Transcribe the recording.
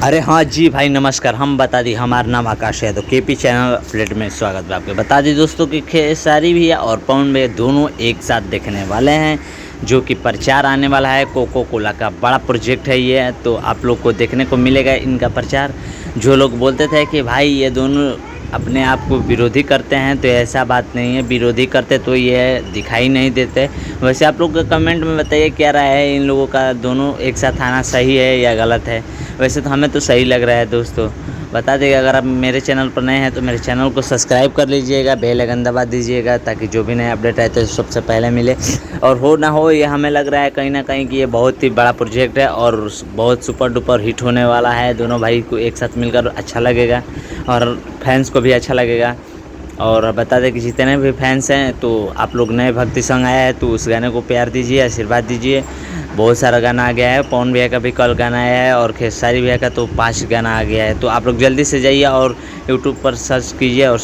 अरे हाँ जी भाई, नमस्कार। हम बता दी, हमारा नाम आकाश है। तो केपी चैनल अपडेट में स्वागत है आपके। बता दी दोस्तों कि खेसारी भैया और पवन भैया दोनों एक साथ देखने वाले हैं, जो कि प्रचार आने वाला है। कोको कोला का बड़ा प्रोजेक्ट है ये, तो आप लोग को देखने को मिलेगा इनका प्रचार। जो लोग बोलते थे कि भाई ये दोनों अपने आप को विरोधी करते हैं, तो ऐसा बात नहीं है। विरोधी करते तो ये दिखाई नहीं देते। वैसे आप लोग कमेंट में बताइए क्या राय है इन लोगों का, दोनों एक साथ आना सही है या गलत है। वैसे तो हमें तो सही लग रहा है दोस्तों। बता देगा, अगर आप मेरे चैनल पर नए हैं तो मेरे चैनल को सब्सक्राइब कर लीजिएगा, बेल आइकन दबा दीजिएगा, ताकि जो भी नया अपडेट आए तो सबसे पहले मिले। और हो ना हो, ये हमें लग रहा है कहीं ना कहीं कि ये बहुत ही बड़ा प्रोजेक्ट है और बहुत सुपर डुपर हिट होने वाला है। दोनों भाई को एक साथ मिलकर अच्छा लगेगा और फैंस को भी अच्छा लगेगा। और बता दें कि जितने भी फैंस हैं, तो आप लोग नए भक्ति सॉन्ग आया है तो उस गाने को प्यार दीजिए, आशीर्वाद दीजिए। बहुत सारा गाना आ गया है। पवन भैया का भी कल गाना आया है और खेसारी भैया का तो 5 गाना आ गया है। तो आप लोग जल्दी से जाइए और यूट्यूब पर सर्च कीजिए और